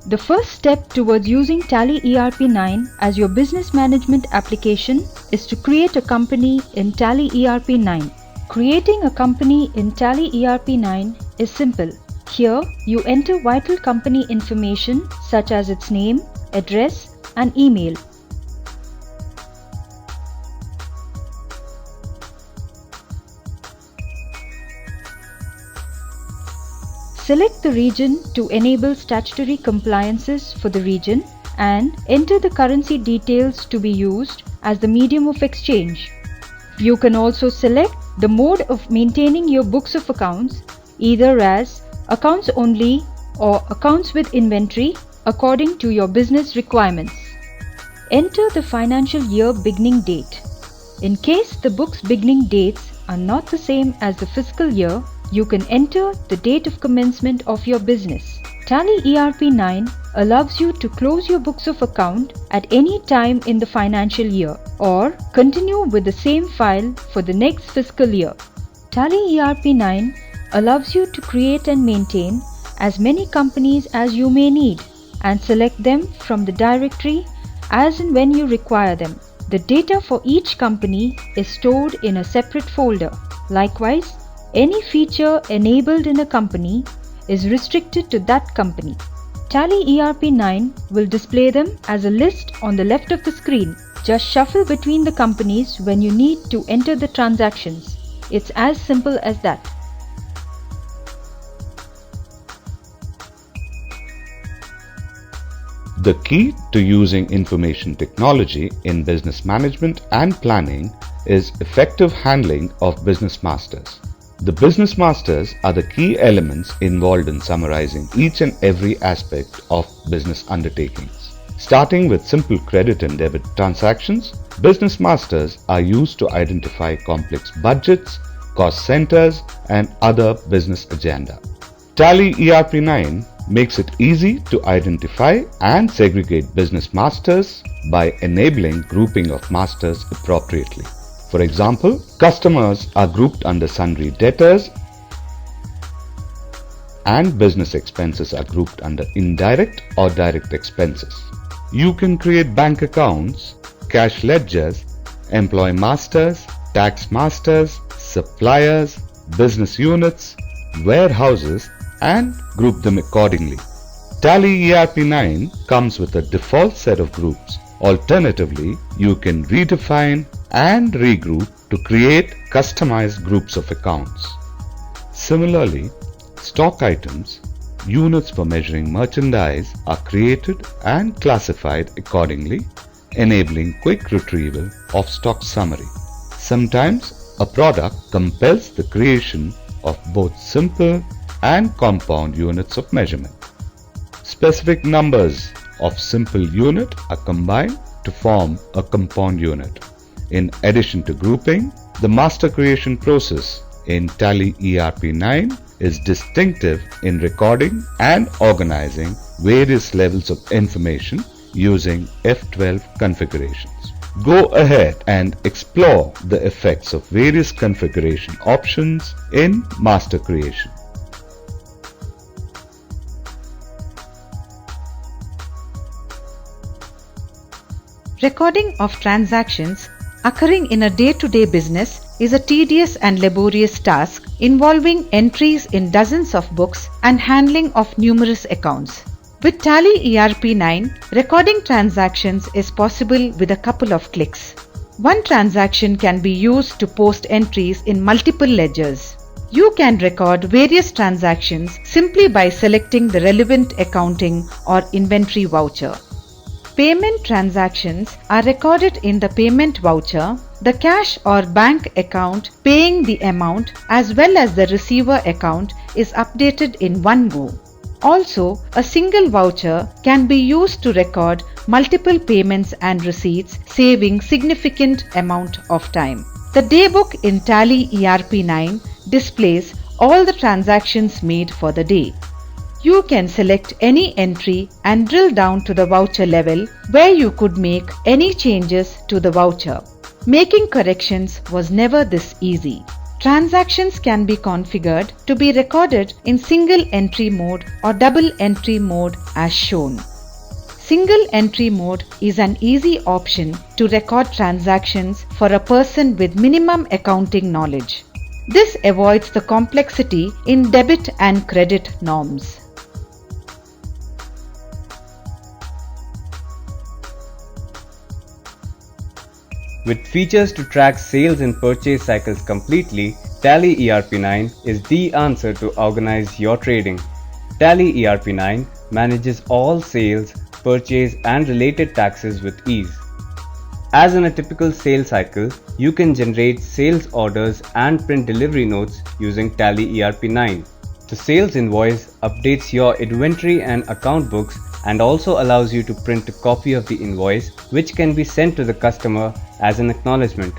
The first step towards using Tally ERP 9 as your business management application is to create a company in Tally ERP 9. Creating a company in Tally ERP 9 is simple. Here, you enter vital company information such as its name, address, and email. Select the region to enable statutory compliances for the region and enter the currency details to be used as the medium of exchange. You can also select the mode of maintaining your books of accounts, either as accounts only or accounts with inventory according to your business requirements. Enter the financial year beginning date. In case the book's beginning dates are not the same as the fiscal year, you can enter the date of commencement of your business. Tally ERP 9 allows you to close your books of account at any time in the financial year or continue with the same file for the next fiscal year. Tally ERP 9 allows you to create and maintain as many companies as you may need and select them from the directory as and when you require them. The data for each company is stored in a separate folder. Likewise, any feature enabled in a company is restricted to that company. Tally ERP 9 will display them as a list on the left of the screen. Just shuffle between the companies when you need to enter the transactions. It's as simple as that. The key to using information technology in business management and planning is effective handling of business masters. The business masters are the key elements involved in summarizing each and every aspect of business undertakings. Starting with simple credit and debit transactions, business masters are used to identify complex budgets, cost centers, and other business agenda. Tally ERP 9 makes it easy to identify and segregate business masters by enabling grouping of masters appropriately. For example, customers are grouped under sundry debtors and business expenses are grouped under indirect or direct expenses. You can create bank accounts, cash ledgers, employee masters, tax masters, suppliers, business units, warehouses, and group them accordingly. Tally ERP 9 comes with a default set of groups. Alternatively, you can redefine and regroup to create customized groups of accounts. Similarly, stock items, units for measuring merchandise, are created and classified accordingly, enabling quick retrieval of stock summary. Sometimes, a product compels the creation of both simple and compound units of measurement. Specific numbers of simple unit are combined to form a compound unit. In addition to grouping, the master creation process in Tally ERP 9 is distinctive in recording and organizing various levels of information using F12 configurations. Go ahead and explore the effects of various configuration options in master creation. Recording of transactions occurring in a day-to-day business is a tedious and laborious task involving entries in dozens of books and handling of numerous accounts. With Tally ERP 9, recording transactions is possible with a couple of clicks. One transaction can be used to post entries in multiple ledgers. You can record various transactions simply by selecting the relevant accounting or inventory voucher. Payment transactions are recorded in the payment voucher, the cash or bank account paying the amount as well as the receiver account is updated in one go. Also, a single voucher can be used to record multiple payments and receipts, saving significant amount of time. The daybook in Tally ERP 9 displays all the transactions made for the day. You can select any entry and drill down to the voucher level where you could make any changes to the voucher. Making corrections was never this easy. Transactions can be configured to be recorded in single entry mode or double entry mode as shown. Single entry mode is an easy option to record transactions for a person with minimum accounting knowledge. This avoids the complexity in debit and credit norms. With features to track sales and purchase cycles completely, Tally ERP9 is the answer to organize your trading. Tally ERP9 manages all sales, purchase and related taxes with ease. As in a typical sales cycle, you can generate sales orders and print delivery notes using Tally ERP9. The sales invoice updates your inventory and account books and also allows you to print a copy of the invoice, which can be sent to the customer as an acknowledgement.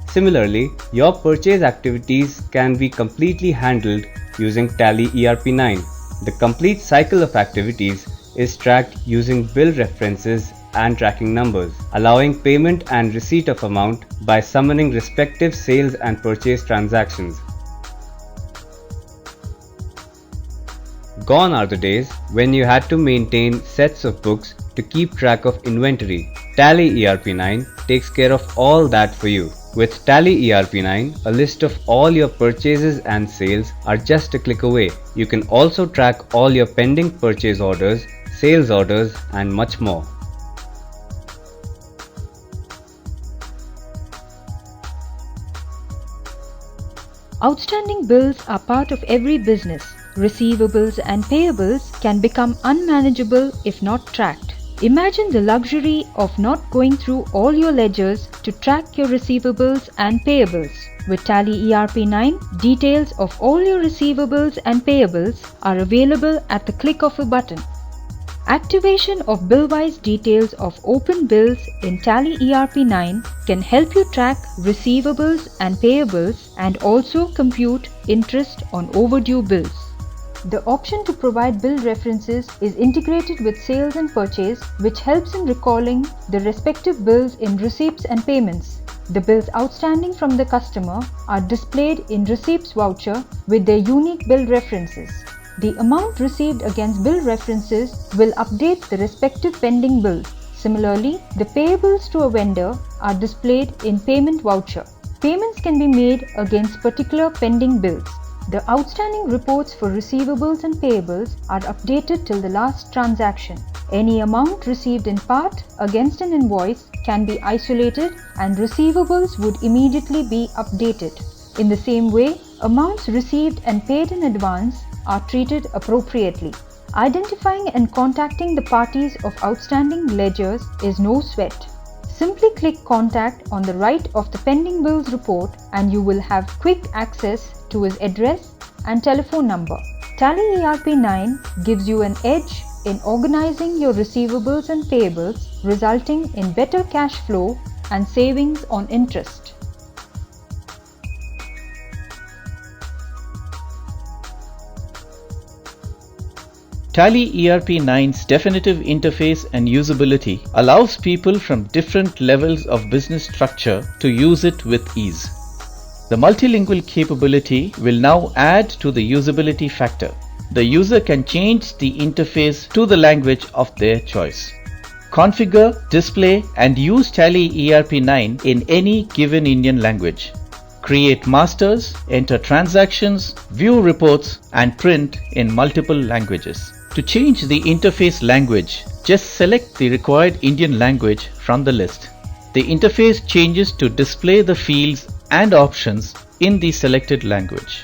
Similarly, your purchase activities can be completely handled using Tally ERP9. The complete cycle of activities is tracked using bill references and tracking numbers, allowing payment and receipt of amount by summoning respective sales and purchase transactions. Gone are the days when you had to maintain sets of books to keep track of inventory. Tally ERP9 takes care of all that for you. With Tally ERP9, a list of all your purchases and sales are just a click away. You can also track all your pending purchase orders, sales orders, and much more. Outstanding bills are part of every business. Receivables and payables can become unmanageable if not tracked. Imagine the luxury of not going through all your ledgers to track your receivables and payables. With Tally ERP9, details of all your receivables and payables are available at the click of a button. Activation of bill-wise details of open bills in Tally ERP9 can help you track receivables and payables and also compute interest on overdue bills. The option to provide bill references is integrated with sales and purchase, which helps in recalling the respective bills in receipts and payments. The bills outstanding from the customer are displayed in receipts voucher with their unique bill references. The amount received against bill references will update the respective pending bills. Similarly, the payables to a vendor are displayed in payment voucher. Payments can be made against particular pending bills. The outstanding reports for receivables and payables are updated till the last transaction. Any amount received in part against an invoice can be isolated and receivables would immediately be updated. In the same way, amounts received and paid in advance are treated appropriately. Identifying and contacting the parties of outstanding ledgers is no sweat. Simply click Contact on the right of the Pending Bills report and you will have quick access to his address and telephone number. Tally ERP9 gives you an edge in organizing your receivables and payables, resulting in better cash flow and savings on interest. Tally ERP9's definitive interface and usability allows people from different levels of business structure to use it with ease. The multilingual capability will now add to the usability factor. The user can change the interface to the language of their choice. Configure, display, and use Tally ERP9 in any given Indian language. Create masters, enter transactions, view reports, and print in multiple languages. To change the interface language, just select the required Indian language from the list. The interface changes to display the fields and options in the selected language.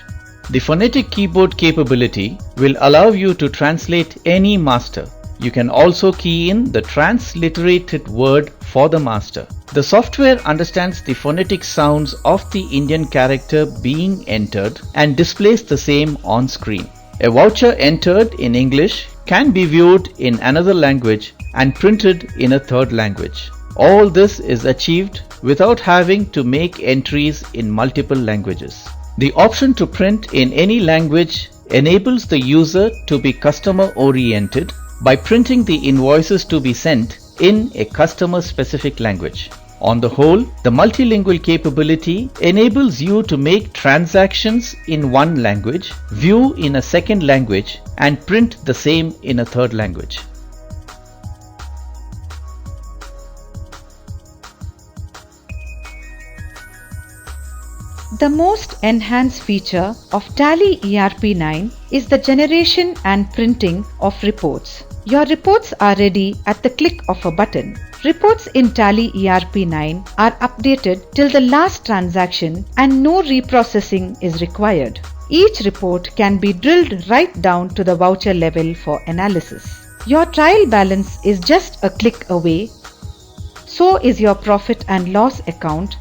The phonetic keyboard capability will allow you to translate any master. You can also key in the transliterated word for the master. The software understands the phonetic sounds of the Indian character being entered and displays the same on screen. A voucher entered in English can be viewed in another language and printed in a third language. All this is achieved without having to make entries in multiple languages. The option to print in any language enables the user to be customer oriented by printing the invoices to be sent in a customer specific language. On the whole, the multilingual capability enables you to make transactions in one language, view in a second language, and print the same in a third language. The most enhanced feature of Tally ERP9 is the generation and printing of reports. Your reports are ready at the click of a button. Reports in Tally ERP9 are updated till the last transaction and no reprocessing is required. Each report can be drilled right down to the voucher level for analysis. Your trial balance is just a click away. So is your profit and loss account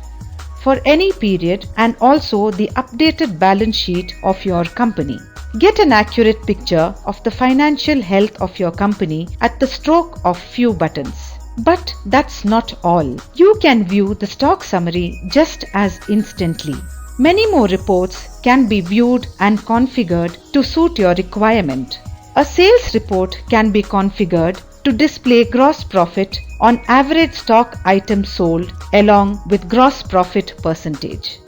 for any period and also the updated balance sheet of your company. Get an accurate picture of the financial health of your company at the stroke of few buttons. But that's not all. You can view the stock summary just as instantly. Many more reports can be viewed and configured to suit your requirement. A sales report can be configured to display gross profit on average stock items sold along with gross profit percentage.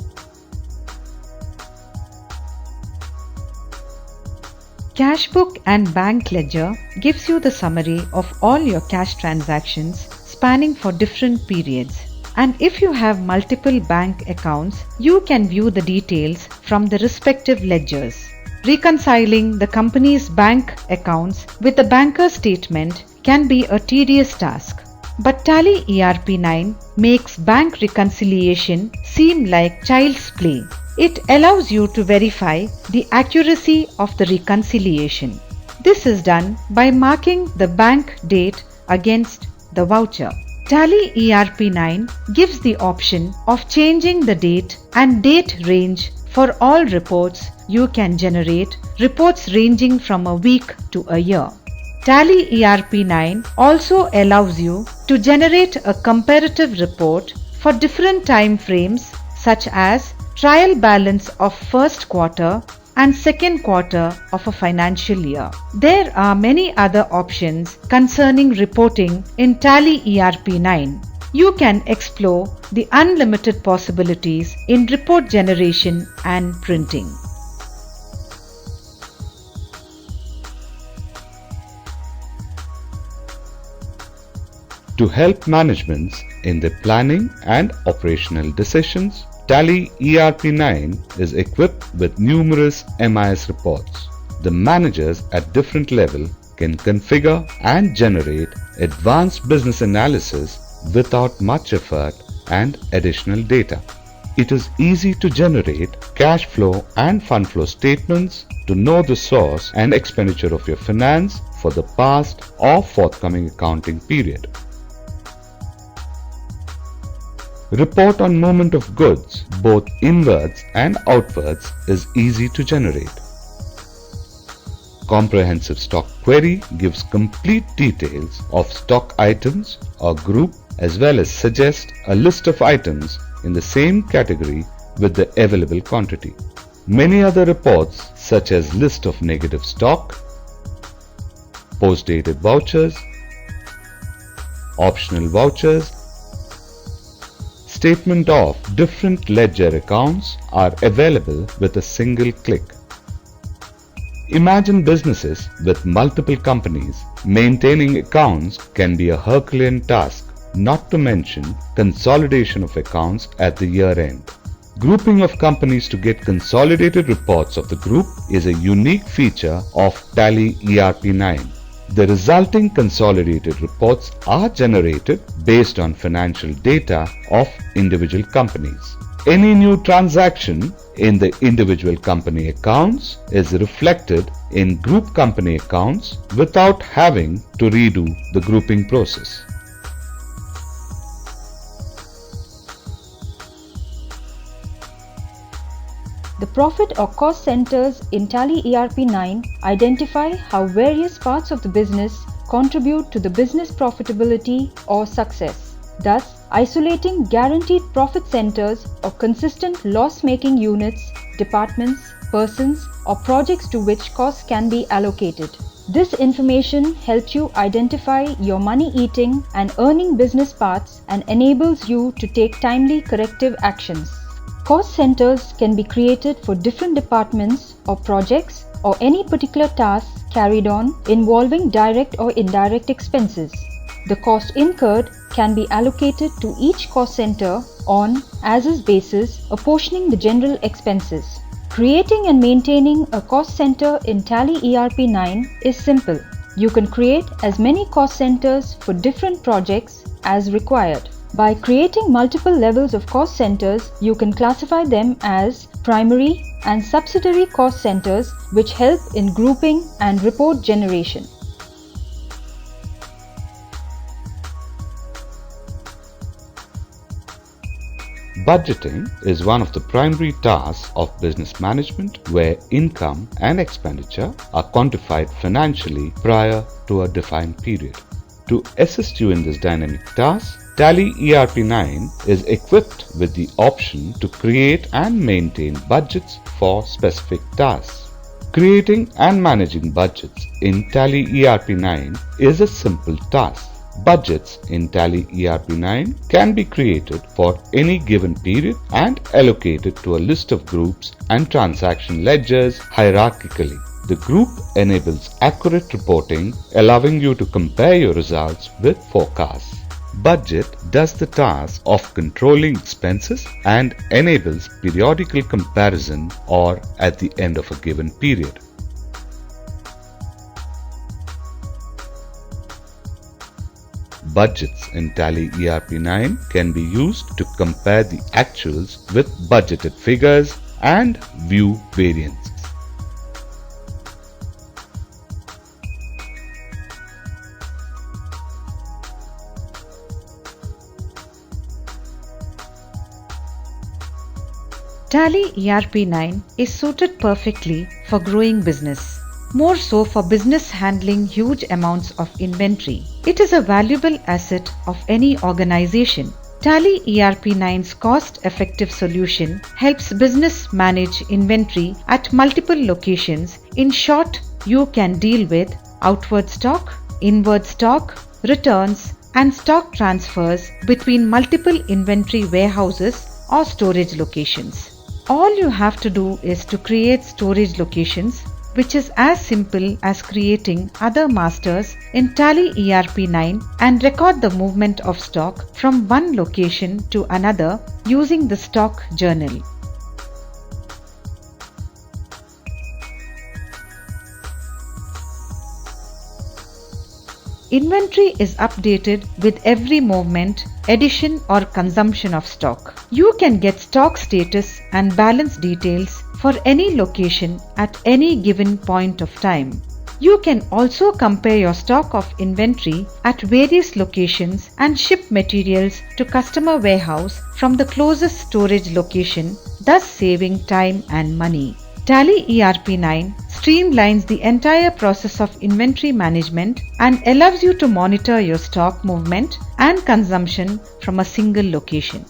Cashbook and Bank Ledger gives you the summary of all your cash transactions spanning for different periods. And if you have multiple bank accounts, you can view the details from the respective ledgers. Reconciling the company's bank accounts with the banker's statement can be a tedious task. But Tally ERP9 makes bank reconciliation seem like child's play. It allows you to verify the accuracy of the reconciliation. This is done by marking the bank date against the voucher. Tally ERP9 gives the option of changing the date and date range for all reports. You can generate reports ranging from a week to a year. Tally ERP9 also allows you to generate a comparative report for different time frames such as trial balance of first quarter and second quarter of a financial year. There are many other options concerning reporting in Tally ERP9. You can explore the unlimited possibilities in report generation and printing. To help managements in their planning and operational decisions, Tally ERP9 is equipped with numerous MIS reports. The managers at different levels can configure and generate advanced business analysis without much effort and additional data. It is easy to generate cash flow and fund flow statements to know the source and expenditure of your finance for the past or forthcoming accounting period. Report on movement of goods, both inwards and outwards, is easy to generate. Comprehensive stock query gives complete details of stock items or group as well as suggests a list of items in the same category with the available quantity. Many other reports such as list of negative stock, post-dated vouchers, optional vouchers, statement of different ledger accounts are available with a single click. Imagine businesses with multiple companies. Maintaining accounts can be a Herculean task, not to mention consolidation of accounts at the year end. Grouping of companies to get consolidated reports of the group is a unique feature of Tally ERP9. The resulting consolidated reports are generated based on financial data of individual companies. Any new transaction in the individual company accounts is reflected in group company accounts without having to redo the grouping process. The profit or cost centers in Tally ERP9 identify how various parts of the business contribute to the business profitability or success. Thus, isolating guaranteed profit centers or consistent loss-making units, departments, persons, or projects to which costs can be allocated. This information helps you identify your money-eating and earning business paths and enables you to take timely corrective actions. Cost centers can be created for different departments or projects or any particular tasks carried on involving direct or indirect expenses. The cost incurred can be allocated to each cost center on as-is basis, apportioning the general expenses. Creating and maintaining a cost center in Tally ERP 9 is simple. You can create as many cost centers for different projects as required. By creating multiple levels of cost centers, you can classify them as primary and subsidiary cost centers, which help in grouping and report generation. Budgeting is one of the primary tasks of business management where income and expenditure are quantified financially prior to a defined period. To assist you in this dynamic task, Tally ERP 9 is equipped with the option to create and maintain budgets for specific tasks. Creating and managing budgets in Tally ERP 9 is a simple task. Budgets in Tally ERP 9 can be created for any given period and allocated to a list of groups and transaction ledgers hierarchically. The group enables accurate reporting, allowing you to compare your results with forecasts. Budget does the task of controlling expenses and enables periodical comparison or at the end of a given period. Budgets in Tally ERP 9 can be used to compare the actuals with budgeted figures and view variances. Tally ERP 9 is suited perfectly for growing business, more so for business handling huge amounts of inventory. It is a valuable asset of any organization. Tally ERP 9's cost-effective solution helps business manage inventory at multiple locations. In short, you can deal with outward stock, inward stock, returns, and stock transfers between multiple inventory warehouses or storage locations. All you have to do is to create storage locations, which is as simple as creating other masters in Tally ERP 9 and record the movement of stock from one location to another using the stock journal. Inventory is updated with every movement, addition or consumption of stock. You can get stock status and balance details for any location at any given point of time. You can also compare your stock of inventory at various locations and ship materials to customer warehouse from the closest storage location, thus saving time and money. Tally ERP 9 streamlines the entire process of inventory management and allows you to monitor your stock movement and consumption from a single location.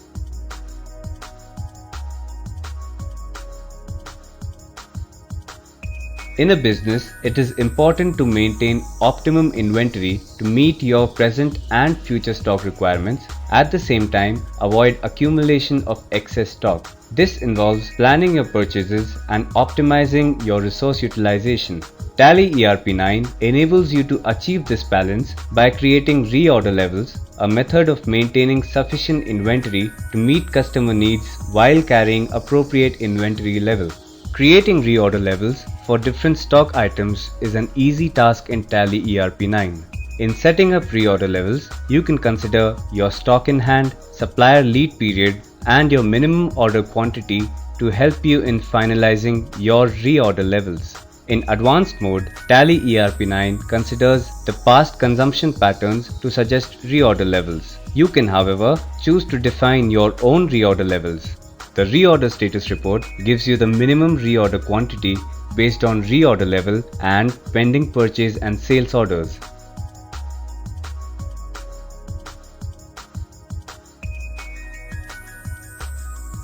In a business, it is important to maintain optimum inventory to meet your present and future stock requirements. At the same time, avoid accumulation of excess stock. This involves planning your purchases and optimizing your resource utilization. Tally ERP 9 enables you to achieve this balance by creating reorder levels, a method of maintaining sufficient inventory to meet customer needs while carrying appropriate inventory level. Creating reorder levels for different stock items is an easy task in Tally ERP 9. In setting up reorder levels, you can consider your stock in hand, supplier lead period, and your minimum order quantity to help you in finalizing your reorder levels. In advanced mode, Tally ERP 9 considers the past consumption patterns to suggest reorder levels. You can, however, choose to define your own reorder levels. The reorder status report gives you the minimum reorder quantity based on reorder level and pending purchase and sales orders.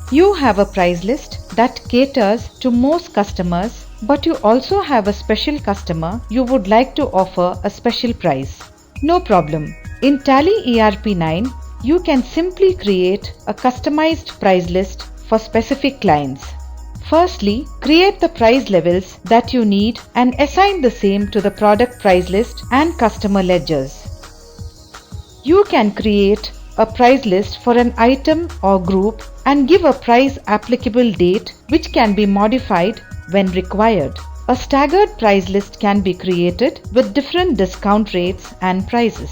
You have a price list that caters to most customers, but you also have a special customer you would like to offer a special price. No problem. In Tally ERP 9, you can simply create a customized price list for specific clients. Firstly, create the price levels that you need and assign the same to the product price list and customer ledgers. You can create a price list for an item or group and give a price applicable date which can be modified when required. A staggered price list can be created with different discount rates and prices.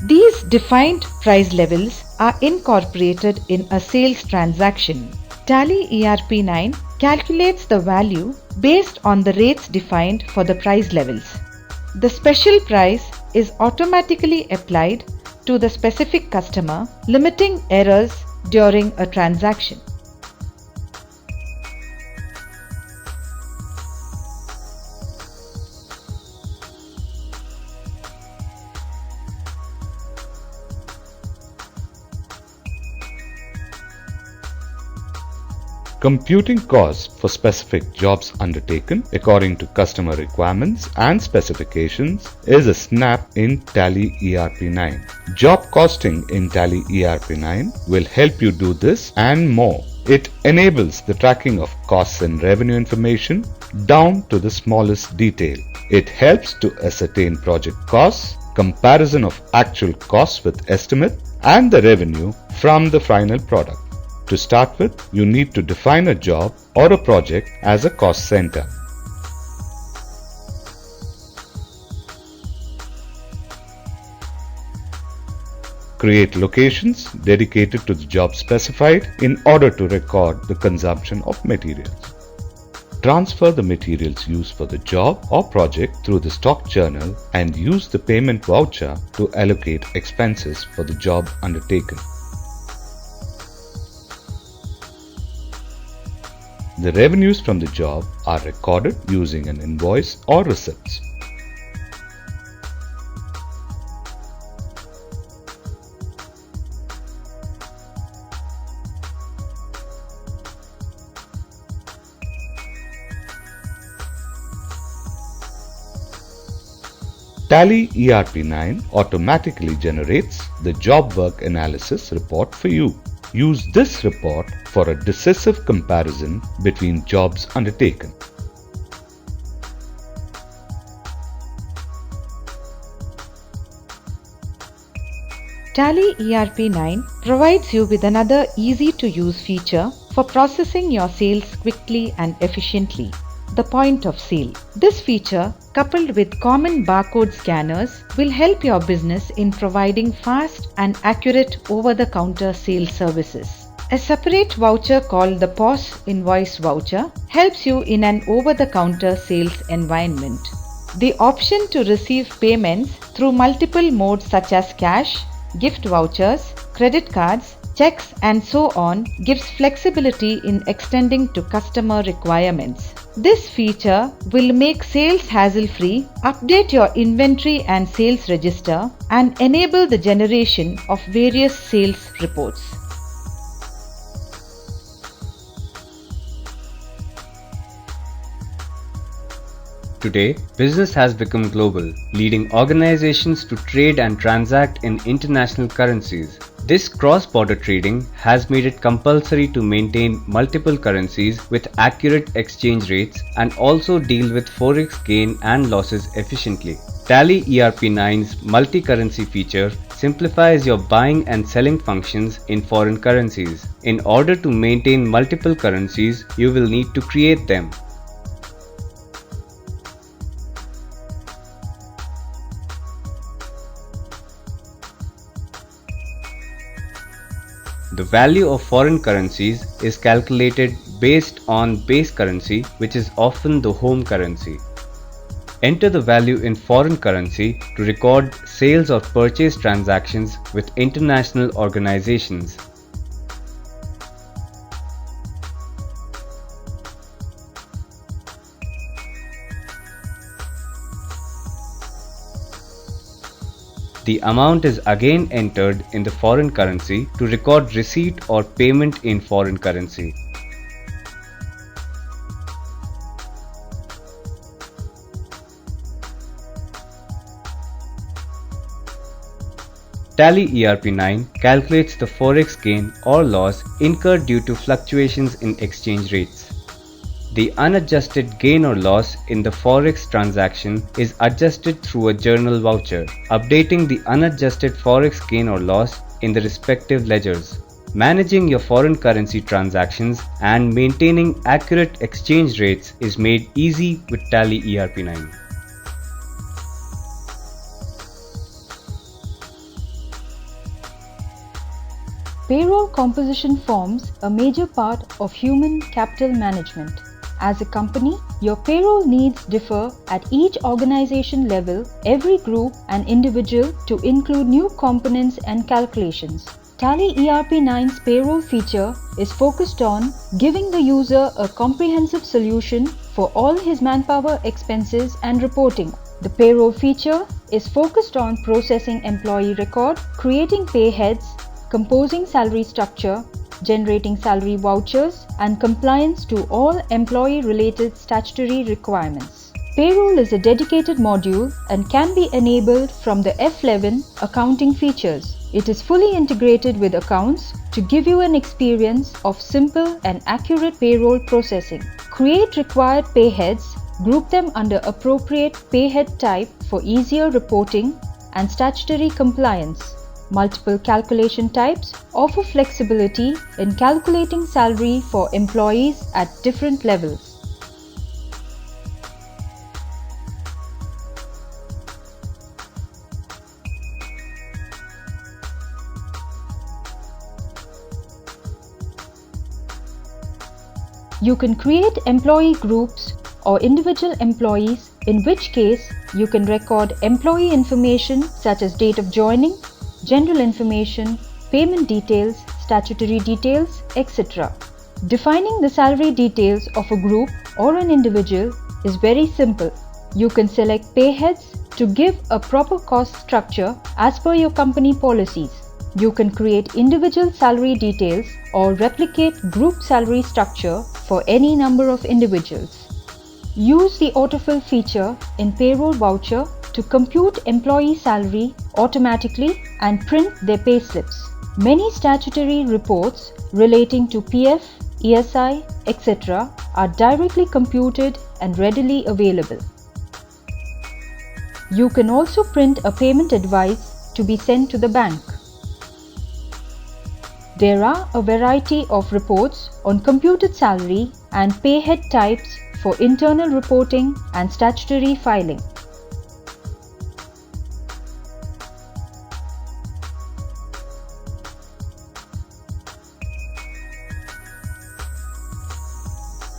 These defined price levels are incorporated in a sales transaction. Tally ERP 9 calculates the value based on the rates defined for the price levels. The special price is automatically applied to the specific customer, limiting errors during a transaction. Computing costs for specific jobs undertaken according to customer requirements and specifications is a snap in Tally ERP 9. Job costing in Tally ERP 9 will help you do this and more. It enables the tracking of costs and revenue information down to the smallest detail. It helps to ascertain project costs, comparison of actual costs with estimate, and the revenue from the final product. To start with, you need to define a job or a project as a cost center. Create locations dedicated to the job specified in order to record the consumption of materials. Transfer the materials used for the job or project through the stock journal and use the payment voucher to allocate expenses for the job undertaken. The revenues from the job are recorded using an invoice or receipts. Tally ERP 9 automatically generates the job work analysis report for you. Use this report for a decisive comparison between jobs undertaken. Tally ERP 9 provides you with another easy-to-use feature for processing your sales quickly and efficiently, the point of sale. This feature, coupled with common barcode scanners, will help your business in providing fast and accurate over-the-counter sales services. A separate voucher called the POS invoice voucher helps you in an over-the-counter sales environment. The option to receive payments through multiple modes such as cash, gift vouchers, credit cards, checks and so on gives flexibility in extending to customer requirements. This feature will make sales hassle-free, update your inventory and sales register, and enable the generation of various sales reports. Today, business has become global, leading organizations to trade and transact in international currencies. This cross-border trading has made it compulsory to maintain multiple currencies with accurate exchange rates and also deal with forex gain and losses efficiently. Tally ERP 9's multi-currency feature simplifies your buying and selling functions in foreign currencies. In order to maintain multiple currencies, you will need to create them. The value of foreign currencies is calculated based on base currency, which is often the home currency. Enter the value in foreign currency to record sales or purchase transactions with international organizations. The amount is again entered in the foreign currency to record receipt or payment in foreign currency. Tally ERP9 calculates the forex gain or loss incurred due to fluctuations in exchange rates. The unadjusted gain or loss in the forex transaction is adjusted through a journal voucher, updating the unadjusted forex gain or loss in the respective ledgers. Managing your foreign currency transactions and maintaining accurate exchange rates is made easy with Tally ERP9. Payroll composition forms a major part of human capital management. As a company, your payroll needs differ at each organization level, every group and individual to include new components and calculations. Tally ERP9's payroll feature is focused on giving the user a comprehensive solution for all his manpower expenses and reporting. The payroll feature is focused on processing employee record, creating pay heads, composing salary structure, generating salary vouchers, and compliance to all employee-related statutory requirements. Payroll is a dedicated module and can be enabled from the F11 accounting features. It is fully integrated with accounts to give you an experience of simple and accurate payroll processing. Create required pay heads, group them under appropriate pay head type for easier reporting and statutory compliance. Multiple calculation types offer flexibility in calculating salary for employees at different levels. You can create employee groups or individual employees, in which case you can record employee information such as date of joining, general information, payment details, statutory details, etc. Defining the salary details of a group or an individual is very simple. You can select pay heads to give a proper cost structure as per your company policies. You can create individual salary details or replicate group salary structure for any number of individuals. Use the autofill feature in payroll voucher to compute employee salary automatically and print their pay slips. Many statutory reports relating to PF, ESI, etc. are directly computed and readily available. You can also print a payment advice to be sent to the bank. There are a variety of reports on computed salary and pay head types for internal reporting and statutory filing.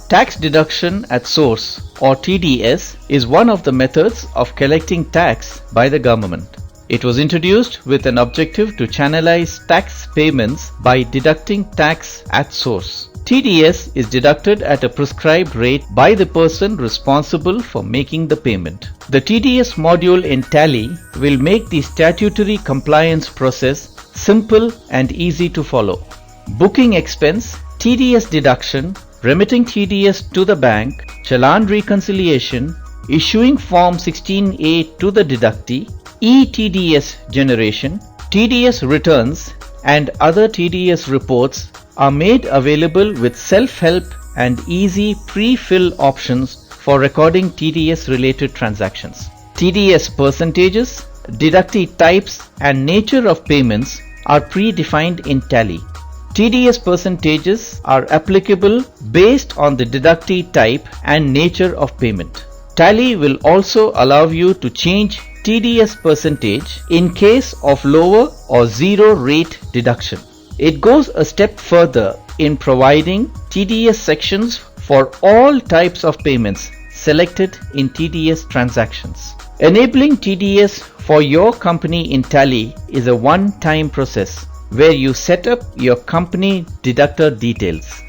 Tax deduction at source or TDS is one of the methods of collecting tax by the government. It was introduced with an objective to channelize tax payments by deducting tax at source. TDS is deducted at a prescribed rate by the person responsible for making the payment. The TDS module in Tally will make the statutory compliance process simple and easy to follow. Booking expense, TDS deduction, remitting TDS to the bank, challan reconciliation, issuing Form 16A to the deductee, e-TDS generation, TDS returns and other TDS reports are made available with self-help and easy pre-fill options for recording TDS related transactions. TDS percentages, deductee types and nature of payments are predefined in Tally. TDS percentages are applicable based on the deductee type and nature of payment. Tally will also allow you to change TDS percentage in case of lower or zero rate deduction. It goes a step further in providing TDS sections for all types of payments selected in TDS transactions. Enabling TDS for your company in Tally is a one-time process where you set up your company deductor details.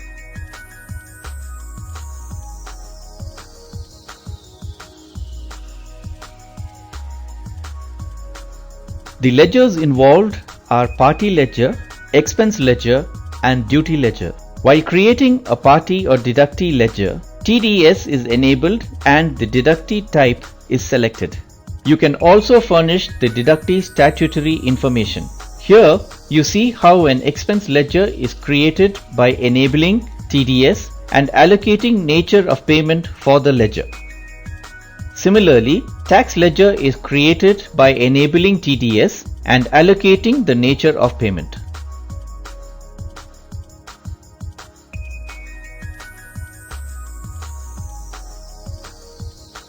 The ledgers involved are party ledger, expense ledger, and duty ledger. While creating a party or deductee ledger, TDS is enabled and the deductee type is selected. You can also furnish the deductee statutory information. Here you see how an expense ledger is created by enabling TDS and allocating nature of payment for the ledger. Similarly, tax ledger is created by enabling TDS and allocating the nature of payment.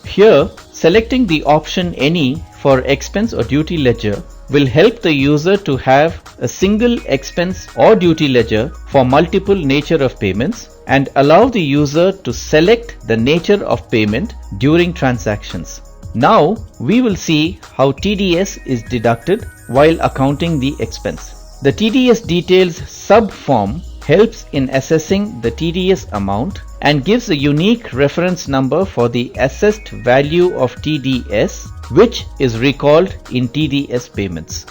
Here, selecting the option Any for expense or duty ledger will help the user to have a single expense or duty ledger for multiple nature of payments and allow the user to select the nature of payment during transactions. Now we will see how TDS is deducted while accounting the expense. The TDS details sub-form helps in assessing the TDS amount and gives a unique reference number for the assessed value of TDS, which is recalled in TDS payments.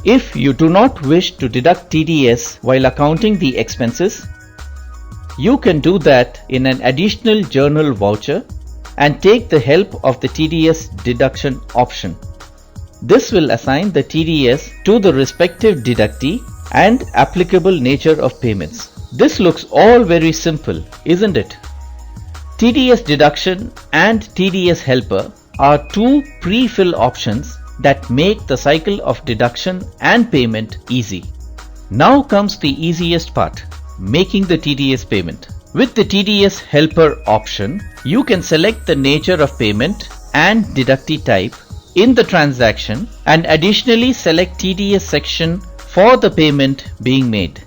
If you do not wish to deduct TDS while accounting the expenses, you can do that in an additional journal voucher and take the help of the TDS deduction option. This will assign the TDS to the respective deductee and applicable nature of payments. This looks all very simple, isn't it? TDS deduction and TDS helper are two pre-fill options that make the cycle of deduction and payment easy. Now comes the easiest part, making the TDS payment. With the TDS helper option, you can select the nature of payment and deductee type in the transaction and additionally select TDS section for the payment being made.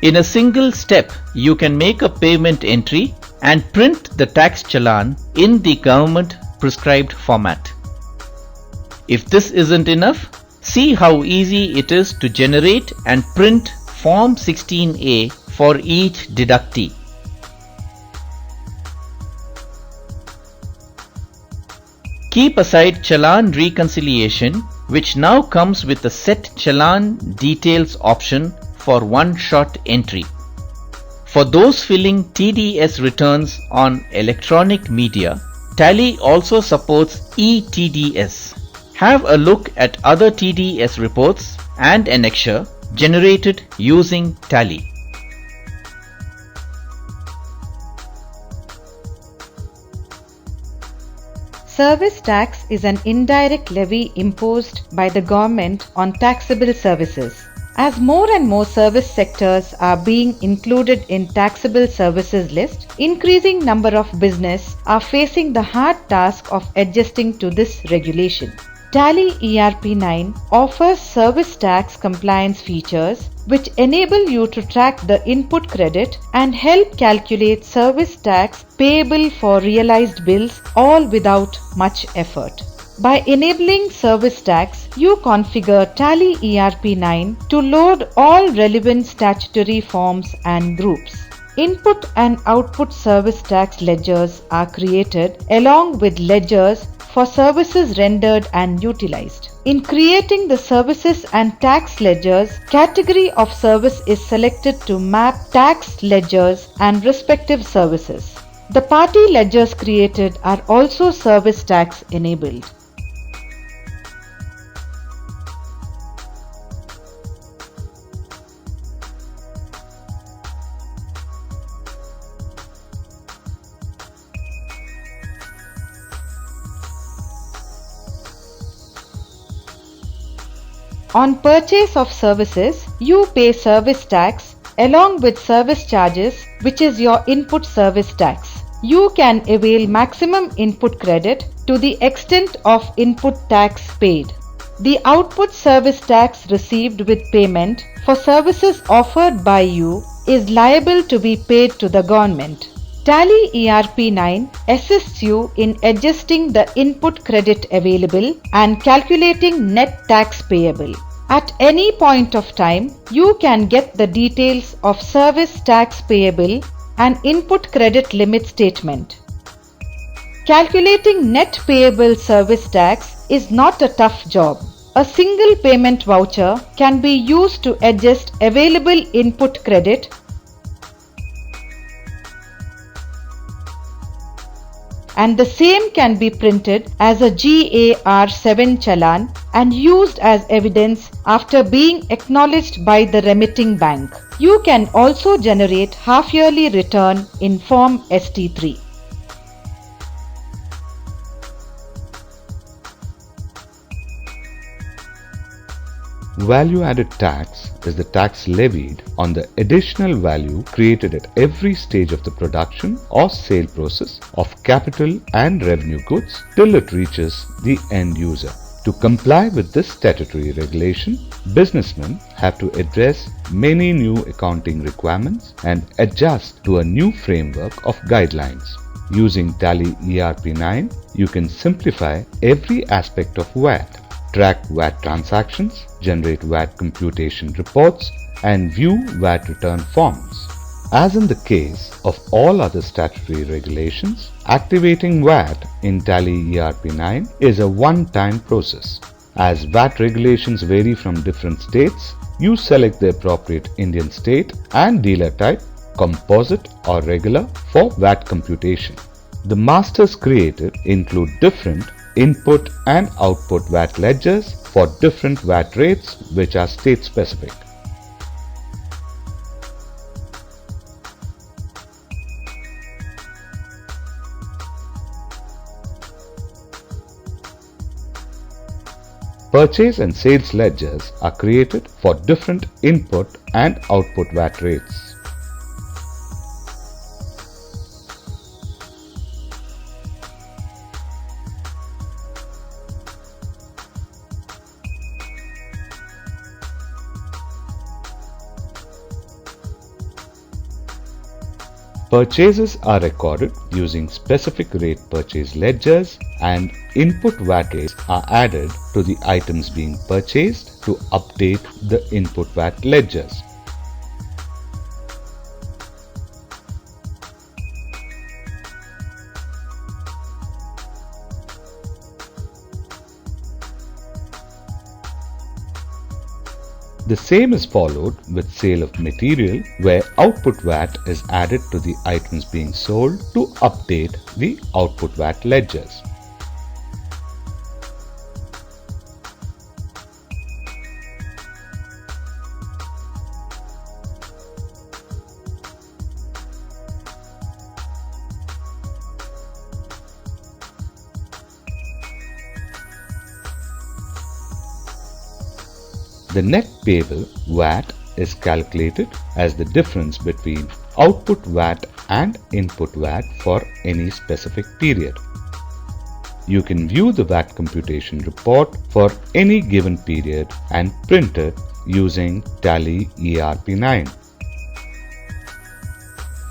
In a single step, you can make a payment entry and print the tax challan in the government prescribed format. If this isn't enough, see how easy it is to generate and print Form 16A for each deductee. Keep aside challan reconciliation, which now comes with the Set Challan Details option for one-shot entry. For those filling TDS returns on electronic media, Tally also supports eTDS. Have a look at other TDS reports and annexure generated using Tally. Service tax is an indirect levy imposed by the government on taxable services. As more and more service sectors are being included in taxable services list, increasing number of business are facing the hard task of adjusting to this regulation. Tally ERP9 offers service tax compliance features which enable you to track the input credit and help calculate service tax payable for realized bills, all without much effort. By enabling service tax, you configure Tally ERP9 to load all relevant statutory forms and groups. Input and output service tax ledgers are created along with ledgers for services rendered and utilized. In creating the services and tax ledgers, category of service is selected to map tax ledgers and respective services. The party ledgers created are also service tax enabled. On purchase of services, you pay service tax along with service charges, which is your input service tax. You can avail maximum input credit to the extent of input tax paid. The output service tax received with payment for services offered by you is liable to be paid to the government. Tally ERP9 assists you in adjusting the input credit available and calculating net tax payable. At any point of time, you can get the details of service tax payable and input credit limit statement. Calculating net payable service tax is not a tough job. A single payment voucher can be used to adjust available input credit and the same can be printed as a GAR7 challan and used as evidence after being acknowledged by the remitting bank. You can also generate half-yearly return in Form ST3. Value-added tax is the tax levied on the additional value created at every stage of the production or sale process of capital and revenue goods till it reaches the end user. To comply with this statutory regulation, businessmen have to address many new accounting requirements and adjust to a new framework of guidelines. Using Tally ERP9, you can simplify every aspect of VAT. Track VAT transactions, generate VAT computation reports, and view VAT return forms. As in the case of all other statutory regulations, activating VAT in Tally ERP9 is a one-time process. As VAT regulations vary from different states, you select the appropriate Indian state and dealer type, composite or regular, for VAT computation. The masters created include different input and output VAT ledgers for different VAT rates which are state specific. Purchase and sales ledgers are created for different input and output VAT rates. Purchases are recorded using specific rate purchase ledgers and input VAT rates are added to the items being purchased to update the input VAT ledgers. The same is followed with sale of material where output VAT is added to the items being sold to update the output VAT ledgers. The net payable VAT is calculated as the difference between output VAT and input VAT for any specific period. You can view the VAT computation report for any given period and print it using Tally ERP9.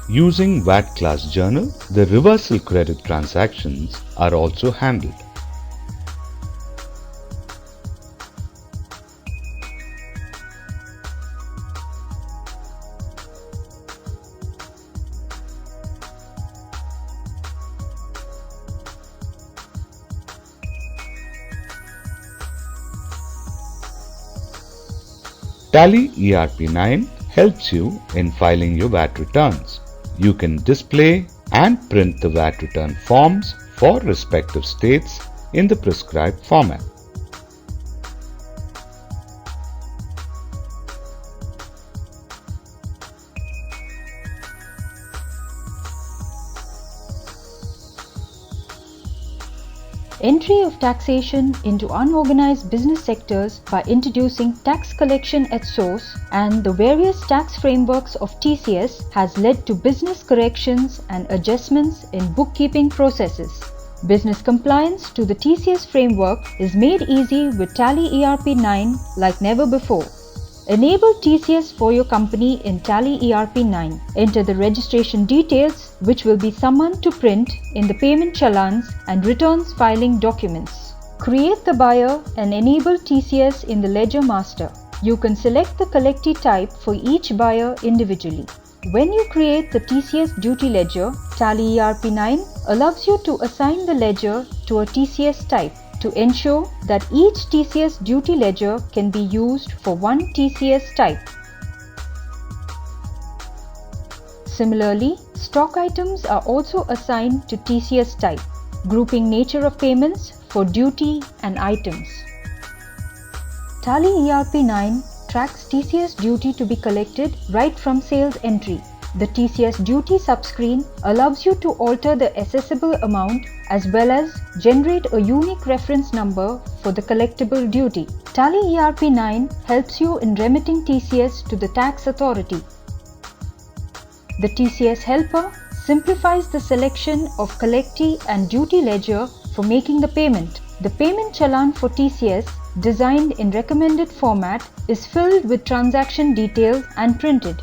Using VAT class journal, the reversal credit transactions are also handled. Tally ERP9 helps you in filing your VAT returns. You can display and print the VAT return forms for respective states in the prescribed format. Entry of taxation into unorganized business sectors by introducing tax collection at source and the various tax frameworks of TCS has led to business corrections and adjustments in bookkeeping processes. Business compliance to the TCS framework is made easy with Tally ERP9 like never before. Enable TCS for your company in Tally ERP9. Enter the registration details which will be summoned to print in the payment challans and returns filing documents. Create the buyer and enable TCS in the ledger master. You can select the collectee type for each buyer individually. When you create the TCS duty ledger, Tally ERP9 allows you to assign the ledger to a TCS type to ensure that each TCS duty ledger can be used for one TCS type. Similarly, stock items are also assigned to TCS type, grouping nature of payments for duty and items. Tally ERP9 tracks TCS duty to be collected right from sales entry. The TCS duty subscreen allows you to alter the assessable amount as well as generate a unique reference number for the collectible duty. Tally ERP9 helps you in remitting TCS to the tax authority. The TCS helper simplifies the selection of collectee and duty ledger for making the payment. The payment challan for TCS, designed in recommended format, is filled with transaction details and printed.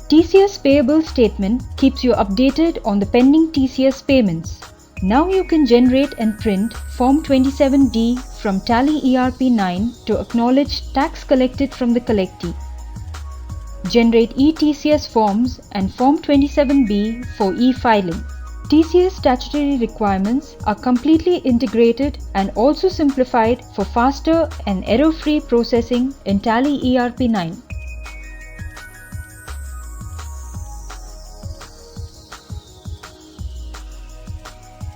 TCS payable statement keeps you updated on the pending TCS payments. Now you can generate and print Form 27D from Tally ERP9 to acknowledge tax collected from the collectee. Generate eTCS forms and Form 27B for e-filing. TCS statutory requirements are completely integrated and also simplified for faster and error-free processing in Tally ERP9.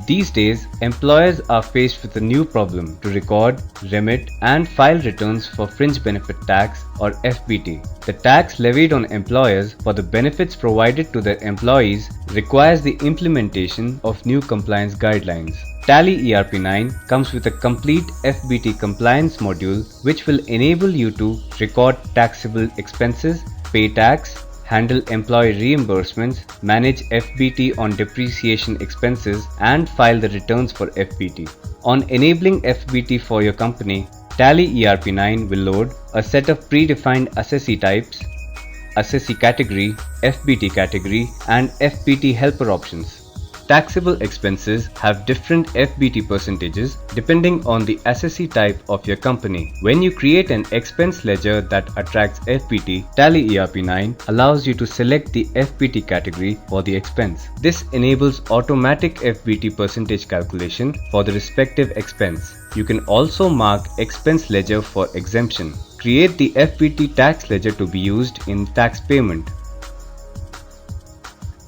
These days, employers are faced with a new problem to record, remit, and file returns for fringe benefit tax or FBT. The tax levied on employers for the benefits provided to their employees requires the implementation of new compliance guidelines. Tally ERP9 comes with a complete FBT compliance module which will enable you to record taxable expenses, pay tax, handle employee reimbursements, manage FBT on depreciation expenses, and file the returns for FBT. On enabling FBT for your company, Tally ERP9 will load a set of predefined assessee types, assessee category, FBT category, and FBT helper options. Taxable expenses have different FBT percentages depending on the assessee type of your company. When you create an expense ledger that attracts FBT, Tally ERP9 allows you to select the FBT category for the expense. This enables automatic FBT percentage calculation for the respective expense. You can also mark expense ledger for exemption. Create the FBT tax ledger to be used in tax payment.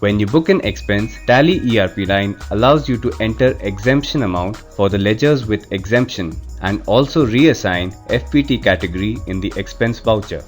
When you book an expense, Tally ERP9 allows you to enter exemption amount for the ledgers with exemption and also reassign FBT category in the expense voucher.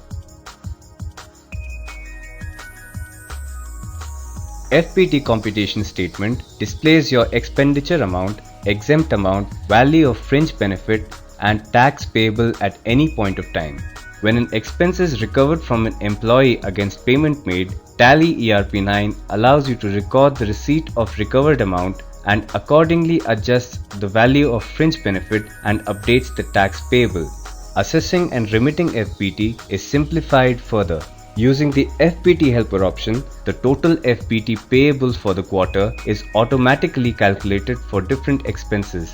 FBT computation statement displays your expenditure amount, exempt amount, value of fringe benefit, and tax payable at any point of time. When an expense is recovered from an employee against payment made, Tally ERP9 allows you to record the receipt of recovered amount and accordingly adjusts the value of fringe benefit and updates the tax payable. Assessing and remitting FBT is simplified further. Using the FBT helper option, the total FBT payables for the quarter is automatically calculated for different expenses.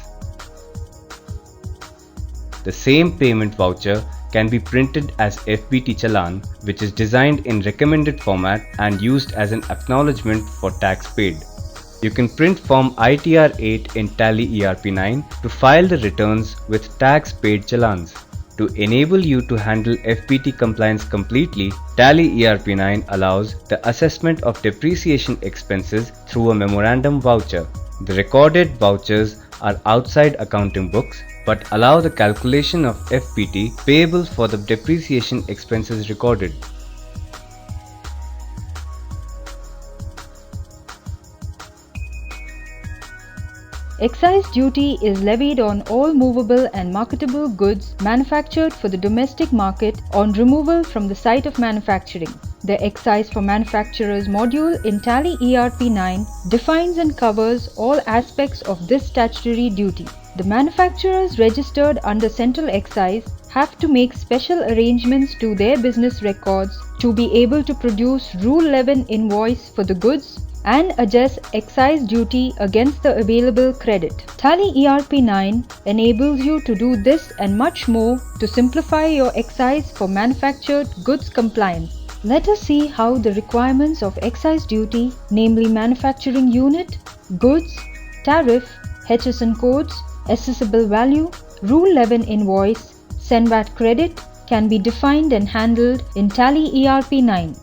The same payment voucher can be printed as FBT challan, which is designed in recommended format and used as an acknowledgement for tax paid. You can print Form ITR8 in Tally ERP9 to file the returns with tax paid challans. To enable you to handle FBT compliance completely, Tally ERP9 allows the assessment of depreciation expenses through a memorandum voucher. The recorded vouchers are outside accounting books but allow the calculation of FBT payable for the depreciation expenses recorded. Excise duty is levied on all movable and marketable goods manufactured for the domestic market on removal from the site of manufacturing. The Excise for Manufacturers module in Tally ERP9 defines and covers all aspects of this statutory duty. The manufacturers registered under Central Excise have to make special arrangements to their business records to be able to produce Rule 11 invoice for the goods and adjust excise duty against the available credit. Tally ERP9 enables you to do this and much more to simplify your excise for manufactured goods compliance. Let us see how the requirements of excise duty, namely manufacturing unit, goods, tariff, HSN codes, assessable value, Rule 11 invoice, SENVAT credit can be defined and handled in Tally ERP9.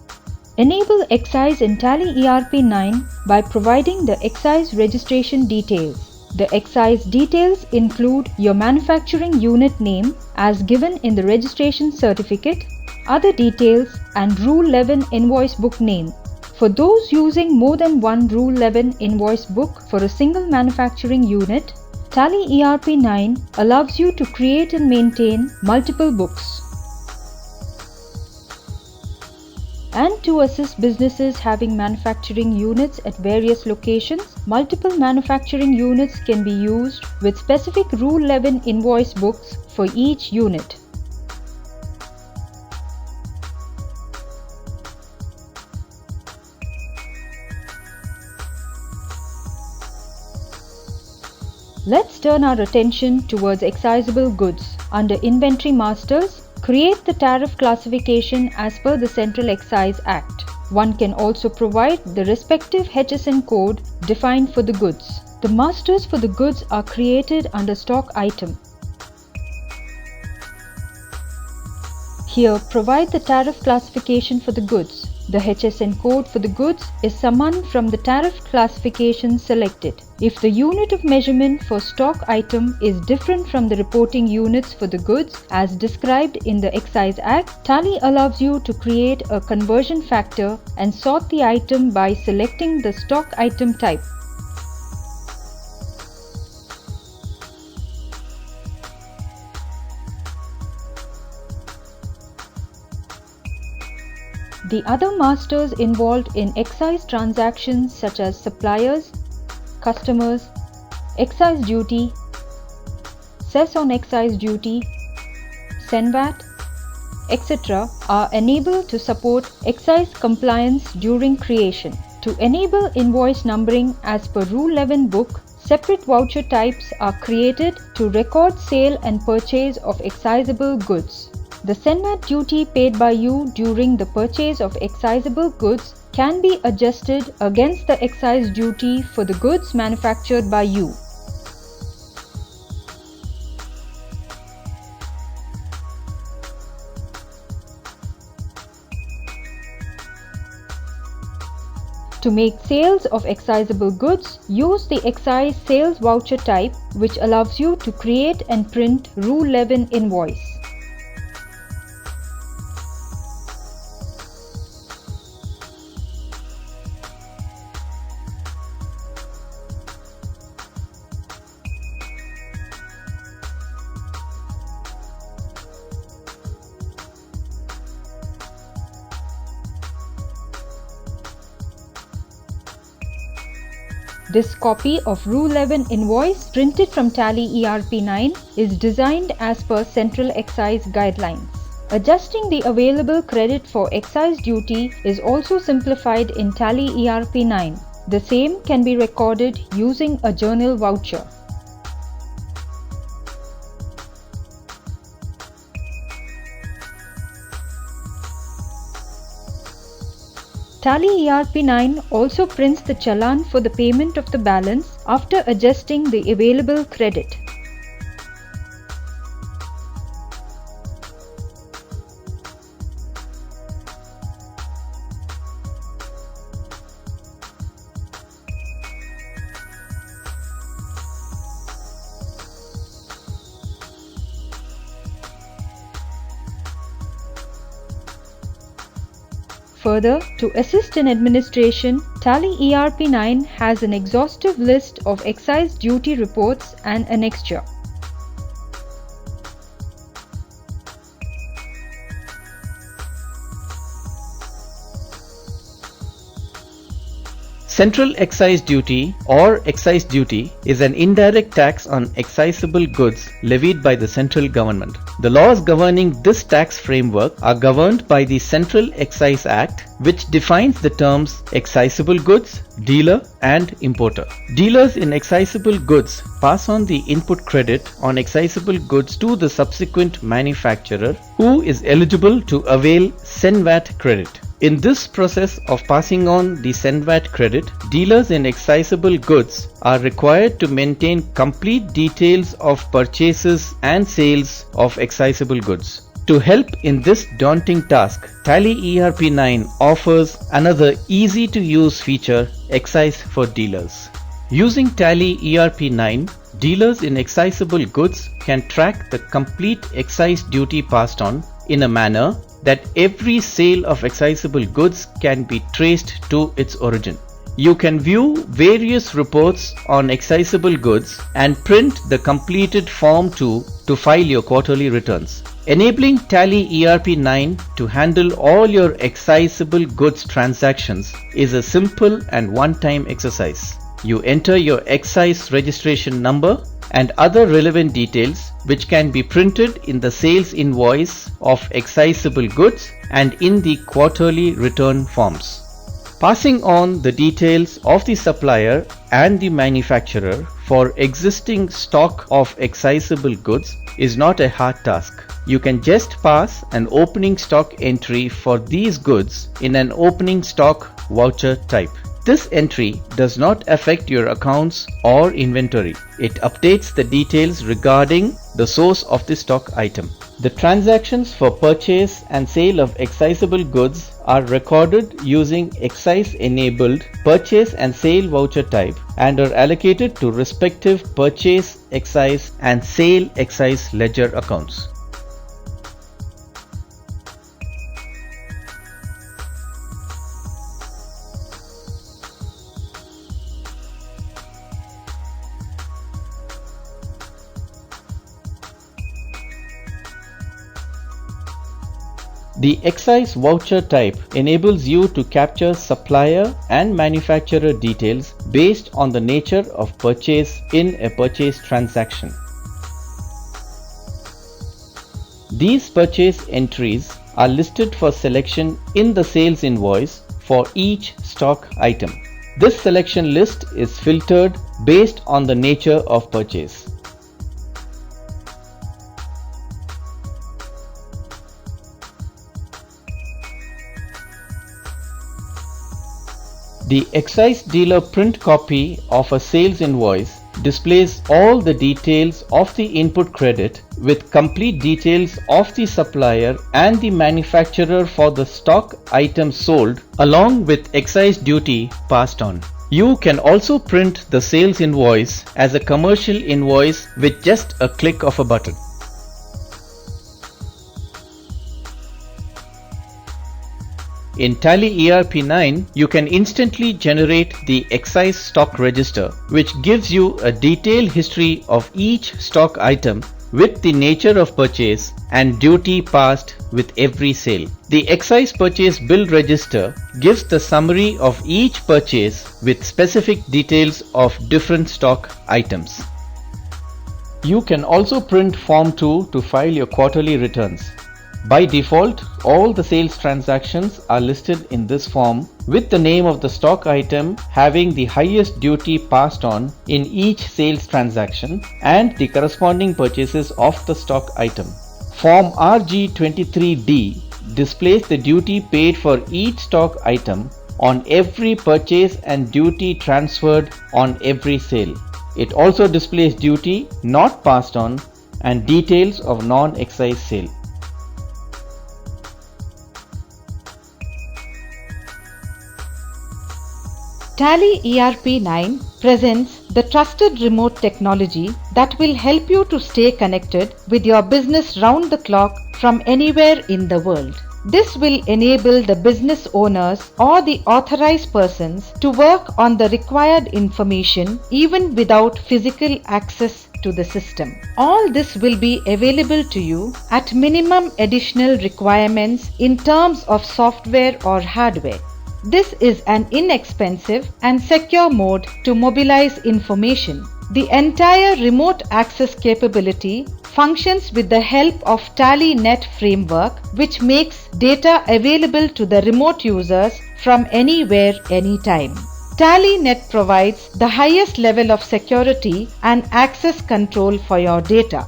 Enable excise in Tally ERP9 by providing the excise registration details. The excise details include your manufacturing unit name as given in the registration certificate, other details, and Rule 11 invoice book name. For those using more than one Rule 11 invoice book for a single manufacturing unit, Tally ERP9 allows you to create and maintain multiple books. And to assist businesses having manufacturing units at various locations, multiple manufacturing units can be used with specific Rule 11 invoice books for each unit. Let's turn our attention towards excisable goods. Under Inventory Masters, create the tariff classification as per the Central Excise Act. One can also provide the respective HSN code defined for the goods. The masters for the goods are created under stock item. Here, provide the tariff classification for the goods. The HSN code for the goods is summoned from the tariff classification selected. If the unit of measurement for stock item is different from the reporting units for the goods as described in the Excise Act, Tally allows you to create a conversion factor and sort the item by selecting the stock item type. The other masters involved in excise transactions such as suppliers, customers, excise duty, cess on excise duty, SENVAT, etc. are enabled to support excise compliance during creation. To enable invoice numbering as per Rule 11 book, separate voucher types are created to record sale and purchase of excisable goods. The SENVAT duty paid by you during the purchase of excisable goods can be adjusted against the excise duty for the goods manufactured by you. To make sales of excisable goods, use the excise sales voucher type, which allows you to create and print Rule 11 invoice. This copy of Rule 11 invoice printed from Tally ERP9 is designed as per Central Excise Guidelines. Adjusting the available credit for excise duty is also simplified in Tally ERP9. The same can be recorded using a journal voucher. Tally ERP9 also prints the challan for the payment of the balance after adjusting the available credit. Further, to assist in administration, Tally ERP9 has an exhaustive list of excise duty reports and annexure. Central excise duty or excise duty is an indirect tax on excisable goods levied by the central government. The laws governing this tax framework are governed by the Central Excise Act, which defines the terms excisable goods, dealer and importer. Dealers in excisable goods pass on the input credit on excisable goods to the subsequent manufacturer who is eligible to avail CENVAT credit. In this process of passing on the CENVAT credit, dealers in excisable goods are required to maintain complete details of purchases and sales of excisable goods. To help in this daunting task, Tally ERP 9 offers another easy to use feature, Excise for Dealers. Using Tally ERP 9, dealers in excisable goods can track the complete excise duty passed on in a manner that every sale of excisable goods can be traced to its origin. You can view various reports on excisable goods and print the completed Form 2 to file your quarterly returns. Enabling Tally ERP 9 to handle all your excisable goods transactions is a simple and one-time exercise. You enter your excise registration number and other relevant details which can be printed in the sales invoice of excisable goods and in the quarterly return forms. Passing on the details of the supplier and the manufacturer for existing stock of excisable goods is not a hard task. You can just pass an opening stock entry for these goods in an opening stock voucher type. This entry does not affect your accounts or inventory. It updates the details regarding the source of the stock item. The transactions for purchase and sale of excisable goods are recorded using excise-enabled purchase and sale voucher type and are allocated to respective purchase excise and sale excise ledger accounts. The excise voucher type enables you to capture supplier and manufacturer details based on the nature of purchase in a purchase transaction. These purchase entries are listed for selection in the sales invoice for each stock item. This selection list is filtered based on the nature of purchase. The excise dealer print copy of a sales invoice displays all the details of the input credit with complete details of the supplier and the manufacturer for the stock item sold along with excise duty passed on. You can also print the sales invoice as a commercial invoice with just a click of a button. In Tally ERP 9, you can instantly generate the excise stock register, which gives you a detailed history of each stock item with the nature of purchase and duty passed with every sale. The excise purchase bill register gives the summary of each purchase with specific details of different stock items. You can also print Form 2 to file your quarterly returns. By default, all the sales transactions are listed in this form with the name of the stock item having the highest duty passed on in each sales transaction and the corresponding purchases of the stock item. Form RG23D displays the duty paid for each stock item on every purchase and duty transferred on every sale. It also displays duty not passed on and details of non-excise sale. Tally ERP 9 presents the trusted remote technology that will help you to stay connected with your business round the clock from anywhere in the world. This will enable the business owners or the authorized persons to work on the required information even without physical access to the system. All this will be available to you at minimum additional requirements in terms of software or hardware. This is an inexpensive and secure mode to mobilize information. The entire remote access capability functions with the help of TallyNet framework, which makes data available to the remote users from anywhere, anytime. TallyNet provides the highest level of security and access control for your data.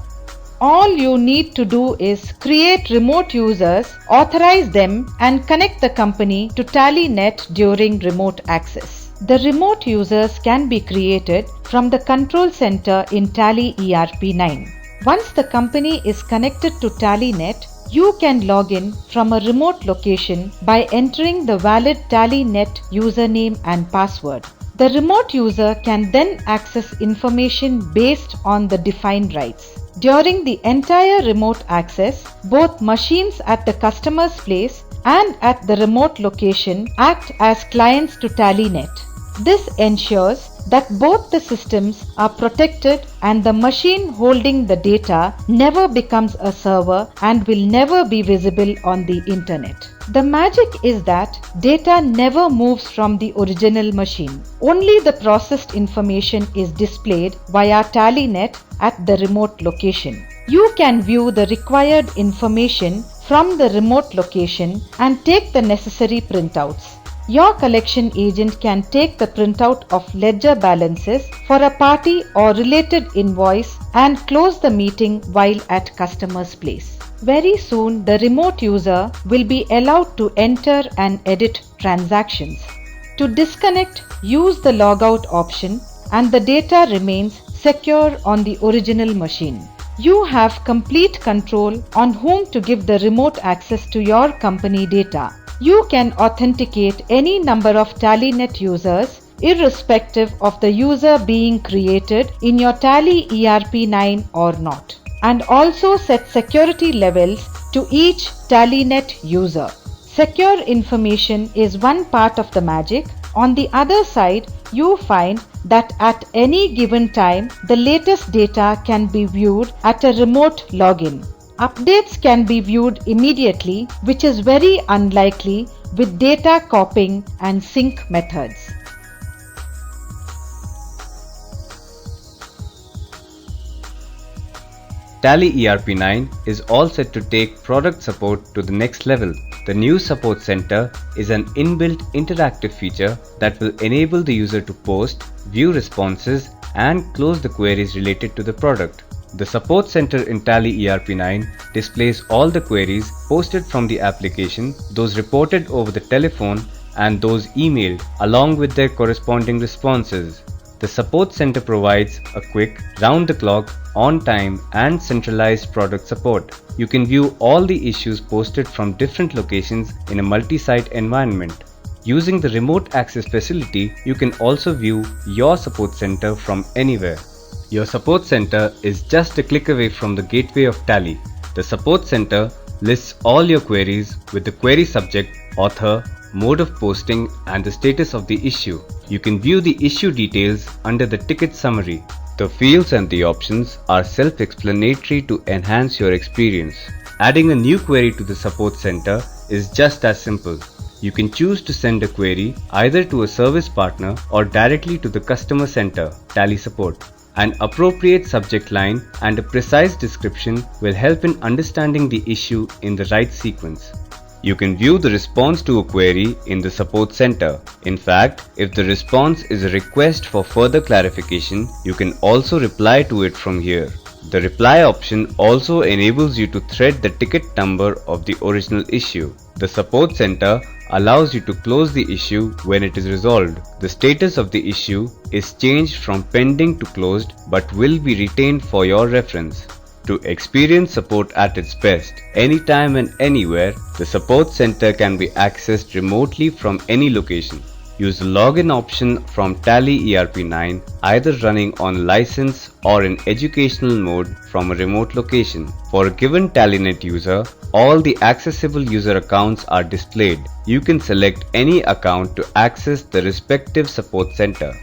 All you need to do is create remote users, authorize them, and connect the company to TallyNet during remote access. The remote users can be created from the control center in Tally ERP9. Once the company is connected to TallyNet, you can log in from a remote location by entering the valid TallyNet username and password. The remote user can then access information based on the defined rights. During the entire remote access, both machines at the customer's place and at the remote location act as clients to TallyNet. This ensures that both the systems are protected and the machine holding the data never becomes a server and will never be visible on the internet. The magic is that data never moves from the original machine. Only the processed information is displayed via TallyNet at the remote location. You can view the required information from the remote location and take the necessary printouts. Your collection agent can take the printout of ledger balances for a party or related invoice and close the meeting while at customer's place. Very soon, the remote user will be allowed to enter and edit transactions. To disconnect, use the logout option and the data remains secure on the original machine. You have complete control on whom to give the remote access to your company data. You can authenticate any number of TallyNet users irrespective of the user being created in your Tally ERP9 or not, and also set security levels to each TallyNet user. Secure information is one part of the magic. On the other side, you find that at any given time, the latest data can be viewed at a remote login. Updates can be viewed immediately, which is very unlikely with data copying and sync methods. Tally ERP9 is all set to take product support to the next level. The new support center is an inbuilt interactive feature that will enable the user to post, view responses, and close the queries related to the product. The support center in Tally ERP9 displays all the queries posted from the application, those reported over the telephone, and those emailed, along with their corresponding responses. The support center provides a quick, round-the-clock, on-time, and centralized product support. You can view all the issues posted from different locations in a multi-site environment. Using the remote access facility, you can also view your support center from anywhere. Your support center is just a click away from the gateway of Tally. The support center lists all your queries with the query subject, author, mode of posting, and the status of the issue. You can view the issue details under the ticket summary. The fields and the options are self-explanatory to enhance your experience. Adding a new query to the support center is just as simple. You can choose to send a query either to a service partner or directly to the customer center, Tally Support. An appropriate subject line and a precise description will help in understanding the issue in the right sequence. You can view the response to a query in the support center. In fact, if the response is a request for further clarification, you can also reply to it from here. The reply option also enables you to thread the ticket number of the original issue. The support center allows you to close the issue when it is resolved. The status of the issue is changed from pending to closed but will be retained for your reference. To experience support at its best, anytime and anywhere, the support center can be accessed remotely from any location. Use the login option from Tally ERP9, either running on license or in educational mode from a remote location. For a given TallyNet user, all the accessible user accounts are displayed. You can select any account to access the respective support center.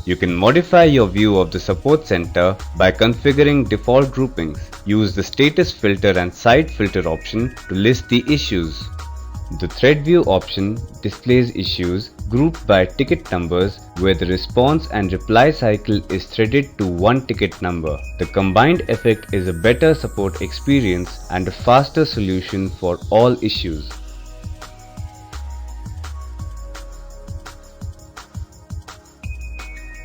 You can modify your view of the support center by configuring default groupings. use the status filter and site filter option to list the issues. The thread view option displays issues grouped by ticket numbers where the response and reply cycle is threaded to one ticket number. The combined effect is a better support experience and a faster solution for all issues.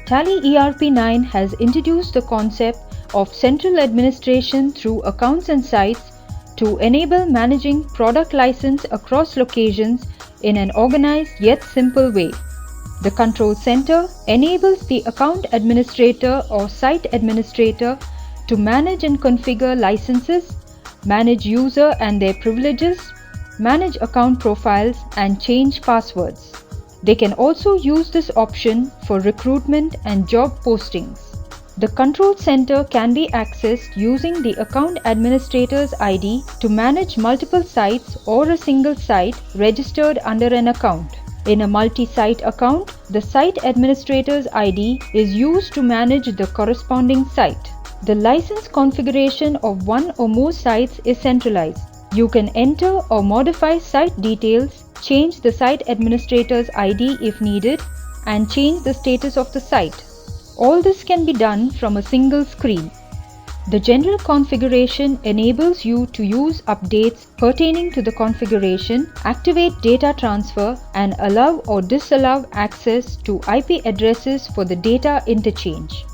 Tally ERP 9 has introduced the concept of central administration through accounts and sites to enable managing product license across locations in an organized yet simple way. The control center enables the account administrator or site administrator to manage and configure licenses, manage user and their privileges, manage account profiles and change passwords. They can also use this option for recruitment and job postings. The control center can be accessed using the account administrator's ID to manage multiple sites or a single site registered under an account. In a multi-site account, the site administrator's ID is used to manage the corresponding site. The license configuration of one or more sites is centralized. You can enter or modify site details, change the site administrator's ID if needed, and change the status of the site. All this can be done from a single screen. The general configuration enables you to use updates pertaining to the configuration, activate data transfer, and allow or disallow access to IP addresses for the data interchange.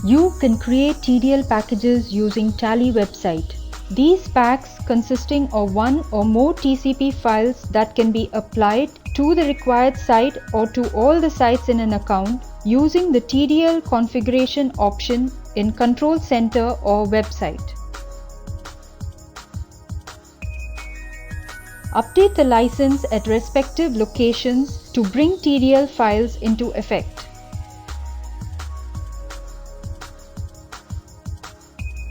You can create TDL packages using Tally website. These packs consisting of one or more TCP files that can be applied to the required site or to all the sites in an account using the TDL configuration option in Control Center or website. Update the license at respective locations to bring TDL files into effect.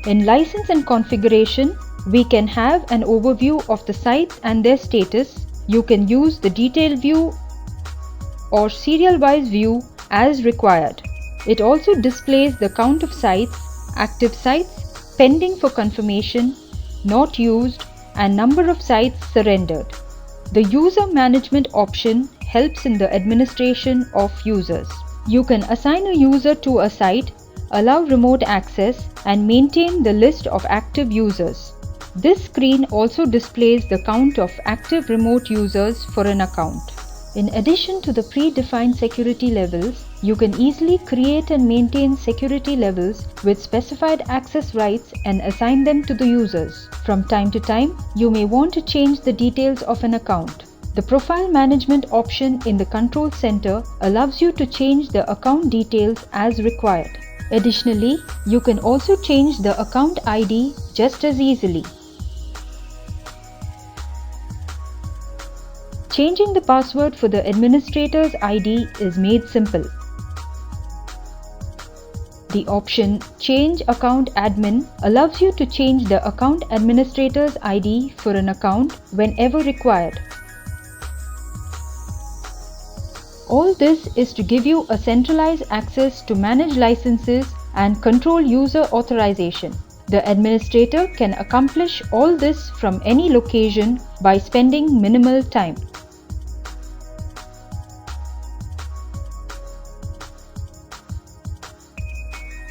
In license and configuration, we can have an overview of the sites and their status. You can use the detailed view or serial-wise view as required. It also displays the count of sites, active sites, pending for confirmation, not used, and number of sites surrendered. The user management option helps in the administration of users. You can assign a user to a site, allow remote access, and maintain the list of active users. This screen also displays the count of active remote users for an account. In addition to the predefined security levels, you can easily create and maintain security levels with specified access rights and assign them to the users. From time to time, you may want to change the details of an account. The Profile Management option in the Control Center allows you to change the account details as required. Additionally, you can also change the account ID just as easily. Changing the password for the administrator's ID is made simple. The option Change Account Admin allows you to change the account administrator's ID for an account whenever required. All this is to give you a centralized access to manage licenses and control user authorization. The administrator can accomplish all this from any location by spending minimal time.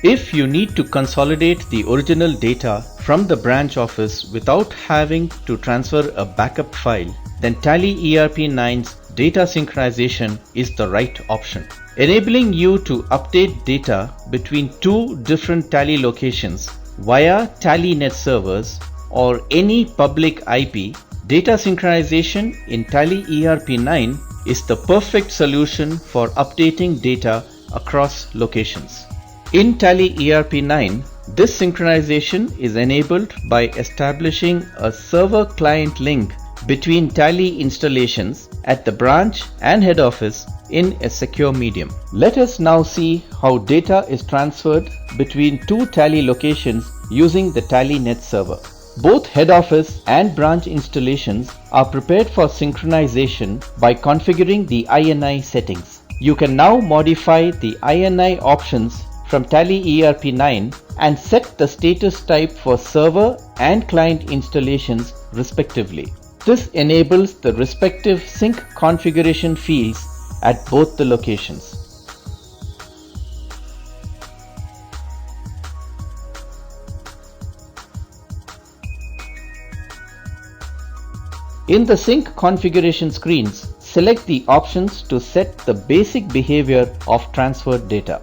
If you need to consolidate the original data from the branch office without having to transfer a backup file, then Tally ERP9's data synchronization is the right option. Enabling you to update data between two different Tally locations via TallyNet servers or any public IP, data synchronization in Tally ERP9 is the perfect solution for updating data across locations. In Tally ERP9, this synchronization is enabled by establishing a server-client link between Tally installations at the branch and head office in a secure medium. Let us now see how data is transferred between two Tally locations using the TallyNet server. Both head office and branch installations are prepared for synchronization by configuring the INI settings. You can now modify the INI options from Tally ERP 9 and set the status type for server and client installations respectively. This enables the respective sync configuration fields at both the locations. In the sync configuration screens, select the options to set the basic behavior of transferred data.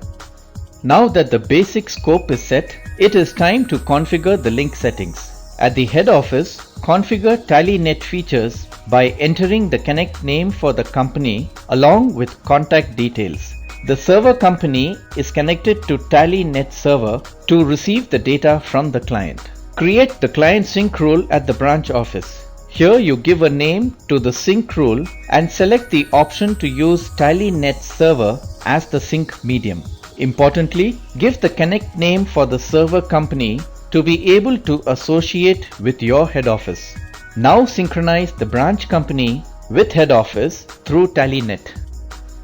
Now that the basic scope is set, it is time to configure the link settings. At the head office, configure TallyNet features by entering the connect name for the company along with contact details. The server company is connected to TallyNet server to receive the data from the client. Create the client sync rule at the branch office. Here you give a name to the sync rule and select the option to use TallyNet server as the sync medium. Importantly, give the connect name for the server company to be able to associate with your head office. Now synchronize the branch company with head office through TallyNet.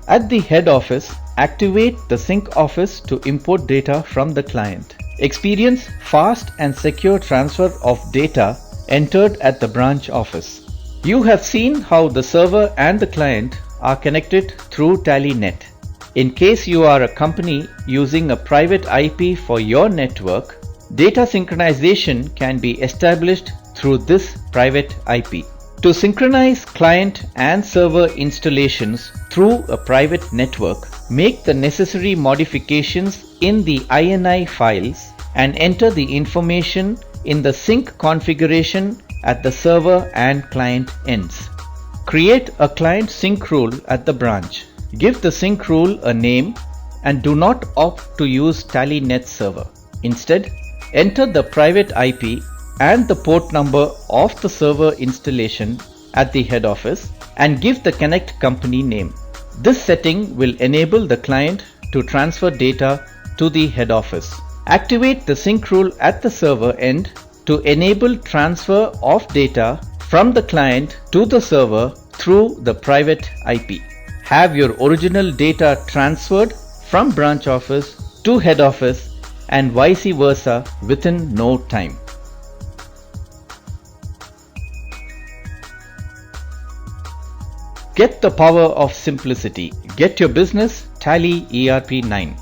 At the head office, activate the sync office to import data from the client. Experience fast and secure transfer of data entered at the branch office. You have seen how the server and the client are connected through TallyNet. In case you are a company using a private IP for your network, data synchronization can be established through this private IP. To synchronize client and server installations through a private network, make the necessary modifications in the INI files and enter the information in the sync configuration at the server and client ends. Create a client sync rule at the branch. Give the sync rule a name and do not opt to use TallyNet server. Instead, enter the private IP and the port number of the server installation at the head office and give the connect company name. This setting will enable the client to transfer data to the head office. Activate the sync rule at the server end to enable transfer of data from the client to the server through the private IP. Have your original data transferred from branch office to head office and vice versa within no time. Get the power of simplicity. Get your business Tally ERP 9.